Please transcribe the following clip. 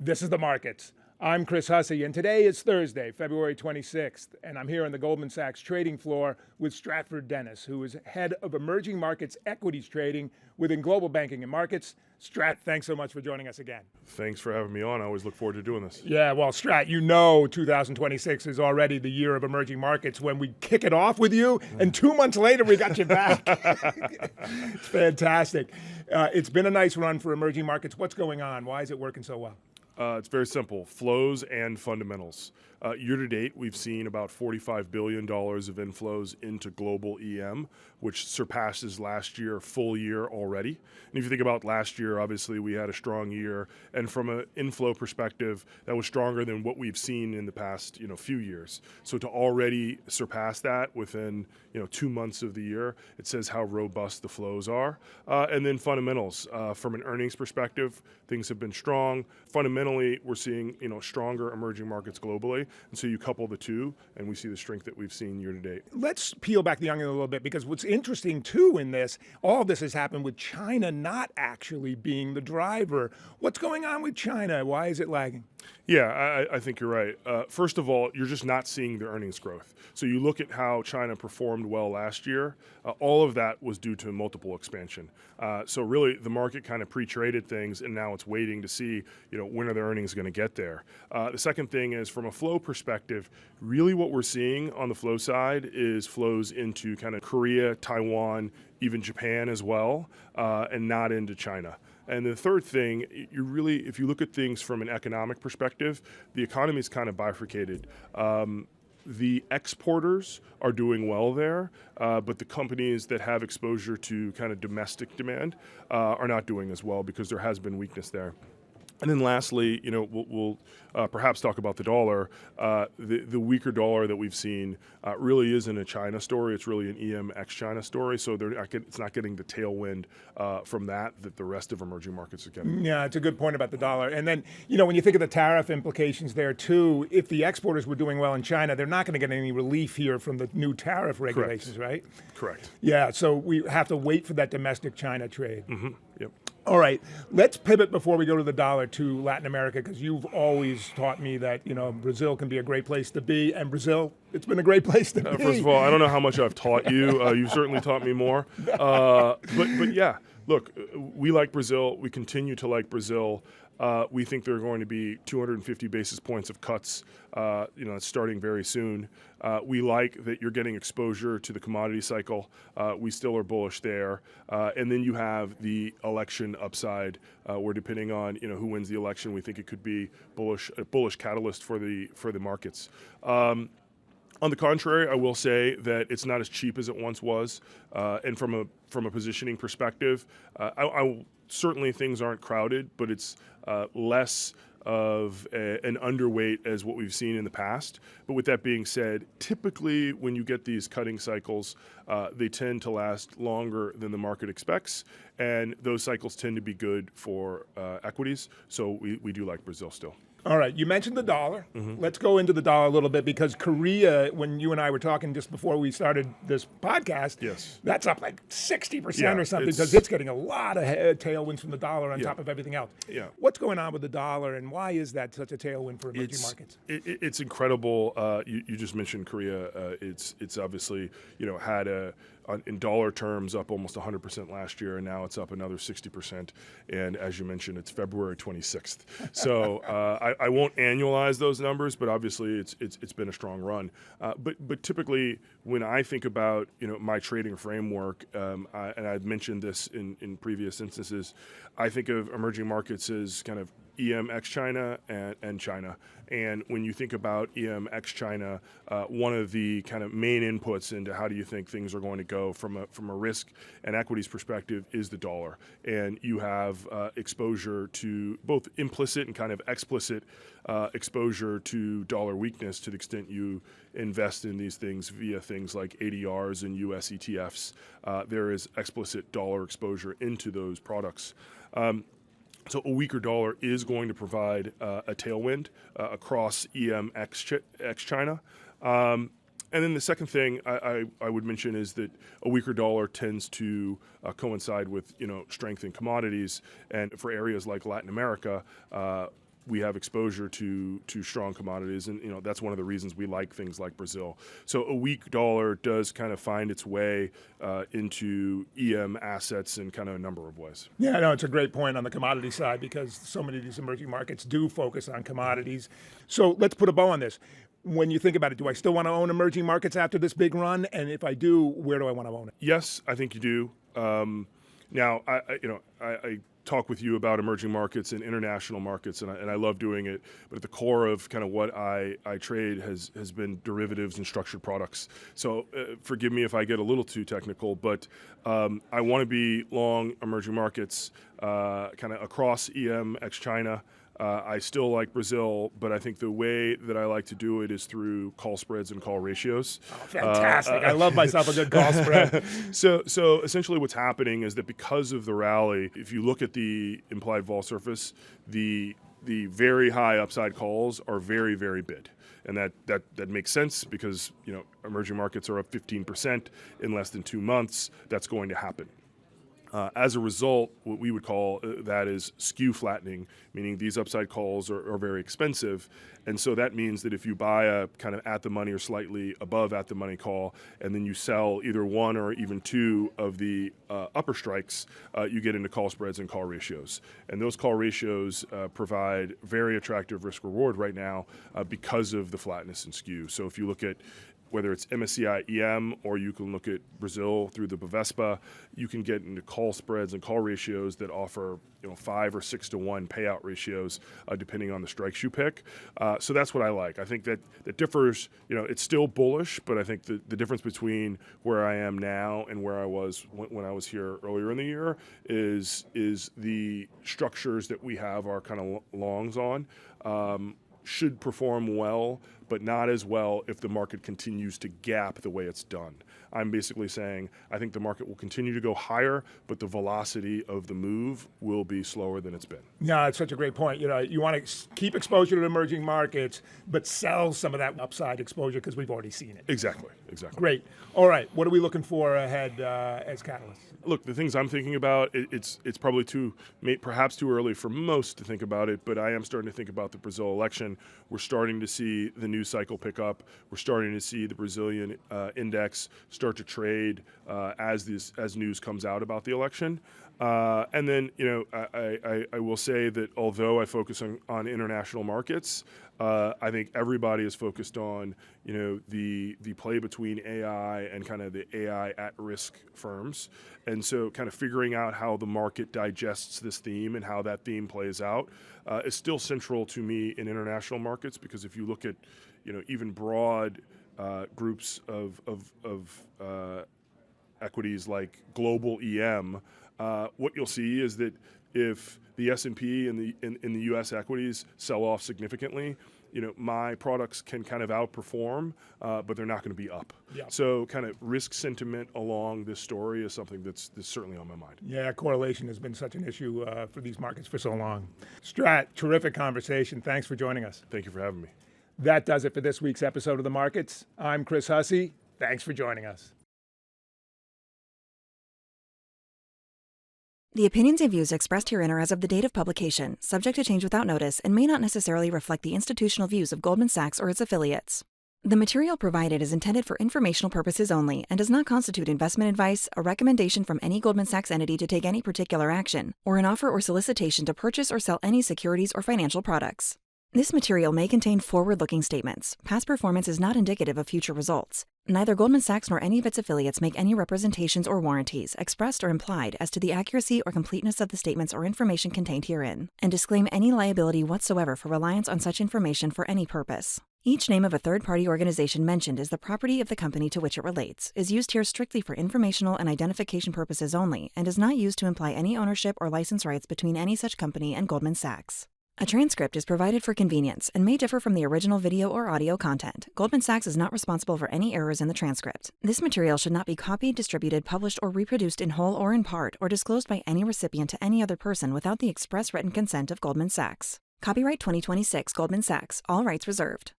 This is The Markets. I'm Chris Hussey, and today is Thursday, February 26th, and I'm here on the Goldman Sachs trading floor with Stratford Dennis, who is head of emerging markets equities trading within global banking and markets. Strat, thanks so much for joining us again. Thanks for having me on. I always look forward to doing this. Yeah, well, Strat, you know 2026 is already the year of emerging markets when we kick it off with you, and 2 months later we got you back. It's fantastic. It's been a nice run for emerging markets. What's going on? Why is it working so well? It's very simple, flows and fundamentals. Year to date, we've seen about $45 billion of inflows into global EM, which surpasses last year, full year already. And if you think about last year, obviously we had a strong year. And from an inflow perspective, that was stronger than what we've seen in the past few years. So to already surpass that within 2 months of the year, it says how robust the flows are. And then fundamentals, from an earnings perspective, things have been strong. Fundamentally, we're seeing stronger emerging markets globally. And so you couple the two, and we see the strength that we've seen year to date. Let's peel back the onion a little bit, because what's interesting too in this, all of this has happened with China not actually being the driver. What's going on with China? Why is it lagging? Yeah, I think you're right. First of all, you're just not seeing the earnings growth. So you look at how China performed well last year, all of that was due to multiple expansion. So really the market kind of pre-traded things, and now it's waiting to see when are the earnings going to get there. The second thing is, from a flow perspective, really what we're seeing on the flow side is flows into kind of Korea, Taiwan, even Japan as well, and not into China. And the third thing, if you look at things from an economic perspective, the economy is kind of bifurcated. The exporters are doing well there, but the companies that have exposure to kind of domestic demand are not doing as well, because there has been weakness there. And then lastly, we'll perhaps talk about the dollar. The weaker dollar that we've seen really isn't a China story. It's really an EM ex-China story. So it's not getting the tailwind from that the rest of emerging markets are getting. Yeah, it's a good point about the dollar. And then, when you think of the tariff implications there too, if the exporters were doing well in China, they're not going to get any relief here from the new tariff regulations, right? Correct. Yeah, so we have to wait for that domestic China trade. Mm-hmm. Yep. All right, let's pivot before we go to the dollar to Latin America, because you've always taught me that Brazil can be a great place to be, and Brazil, it's been a great place to be. First of all, I don't know how much I've taught you. You've certainly taught me more. But yeah, look, we like Brazil. We continue to like Brazil. We think there are going to be 250 basis points of cuts, starting very soon. We like that you're getting exposure to the commodity cycle. We still are bullish there. And then you have the election upside, where depending on who wins the election, we think it could be a bullish catalyst for the markets. On the contrary, I will say that it's not as cheap as it once was, and from a positioning perspective, certainly things aren't crowded, but it's less of an underweight as what we've seen in the past. But with that being said, typically when you get these cutting cycles, they tend to last longer than the market expects, and those cycles tend to be good for equities. So we do like Brazil still. All right, you mentioned the dollar. Mm-hmm. Let's go into the dollar a little bit, because Korea, when you and I were talking just before we started this podcast, yes, that's up like 60% or something, because it's getting a lot of tailwinds from the dollar on top of everything else. Yeah. What's going on with the dollar, and why is that such a tailwind for emerging markets? It's incredible. You just mentioned Korea. It's obviously had in dollar terms up almost 100% last year, and now it's up another 60%. And as you mentioned, it's February 26th. So I won't annualize those numbers, but obviously it's been a strong run. But typically when I think about my trading framework, and I've mentioned this in previous instances, I think of emerging markets as kind of EM ex-China and China. And when you think about EM ex-China, one of the kind of main inputs into how do you think things are going to go from a risk and equities perspective is the dollar. And you have exposure to both implicit and kind of explicit exposure to dollar weakness to the extent you invest in these things via things like ADRs and US ETFs. There is explicit dollar exposure into those products. So a weaker dollar is going to provide a tailwind across EM ex-China. And then the second thing I would mention is that a weaker dollar tends to coincide with strength in commodities, and for areas like Latin America, we have exposure to strong commodities, and that's one of the reasons we like things like Brazil. So a weak dollar does kind of find its way into EM assets in kind of a number of ways. Yeah, no, it's a great point on the commodity side because so many of these emerging markets do focus on commodities. So let's put a bow on this. When you think about it, do I still want to own emerging markets after this big run? And if I do, where do I want to own it? Yes, I think you do. Now, I talk with you about emerging markets and international markets, and I love doing it. But at the core of kind of what I trade has been derivatives and structured products. So forgive me if I get a little too technical, but I want to be long emerging markets kind of across EM, ex-China. I still like Brazil, but I think the way that I like to do it is through call spreads and call ratios. Oh, fantastic. I love myself a good call spread. So essentially what's happening is that because of the rally, if you look at the implied vol surface, the very high upside calls are very, very bid. And that makes sense because emerging markets are up 15% in less than 2 months. That's going to happen. As a result, what we would call that is skew flattening, meaning these upside calls are very expensive. And so that means that if you buy a kind of at the money or slightly above at the money call, and then you sell either one or even two of the upper strikes, you get into call spreads and call ratios. And those call ratios provide very attractive risk reward right now because of the flatness and skew. So if you look at whether it's MSCI EM or you can look at Brazil through the Bovespa, you can get into call spreads and call ratios that offer 5 or 6 to 1 payout ratios depending on the strikes you pick. So that's what I like. I think that differs. It's still bullish, but I think the difference between where I am now and where I was when I was here earlier in the year is the structures that we have our kind of longs on. Should perform well, but not as well if the market continues to gap the way it's done. I'm basically saying I think the market will continue to go higher, but the velocity of the move will be slower than it's been. Yeah, it's such a great point. You want to keep exposure to emerging markets, but sell some of that upside exposure because we've already seen it. Exactly. Great. All right, what are we looking for ahead as catalysts? Look, the things I'm thinking about, it's probably perhaps too early for most to think about it, but I am starting to think about the Brazil election. We're starting to see the news cycle pick up. We're starting to see the Brazilian index start to trade as news comes out about the election. And then, I will say that although I focus on international markets, I think everybody is focused on, the play between AI and kind of the AI at-risk firms. And so kind of figuring out how the market digests this theme and how that theme plays out is still central to me in international markets, because if you look at, even broad groups of equities like global EM, what you'll see is that if the S&P and the U.S. equities sell off significantly, my products can kind of outperform, but they're not going to be up. Yeah. So kind of risk sentiment along this story is something that's certainly on my mind. Yeah, correlation has been such an issue for these markets for so long. Strat, terrific conversation. Thanks for joining us. Thank you for having me. That does it for this week's episode of The Markets. I'm Chris Hussey. Thanks for joining us. The opinions and views expressed herein are as of the date of publication, subject to change without notice, and may not necessarily reflect the institutional views of Goldman Sachs or its affiliates. The material provided is intended for informational purposes only and does not constitute investment advice, a recommendation from any Goldman Sachs entity to take any particular action, or an offer or solicitation to purchase or sell any securities or financial products. This material may contain forward-looking statements. Past performance is not indicative of future results. Neither Goldman Sachs nor any of its affiliates make any representations or warranties, expressed or implied, as to the accuracy or completeness of the statements or information contained herein, and disclaim any liability whatsoever for reliance on such information for any purpose. Each name of a third-party organization mentioned is the property of the company to which it relates, is used here strictly for informational and identification purposes only, and is not used to imply any ownership or license rights between any such company and Goldman Sachs. A transcript is provided for convenience and may differ from the original video or audio content. Goldman Sachs is not responsible for any errors in the transcript. This material should not be copied, distributed, published, or reproduced in whole or in part, or disclosed by any recipient to any other person without the express written consent of Goldman Sachs. Copyright 2026 Goldman Sachs. All rights reserved.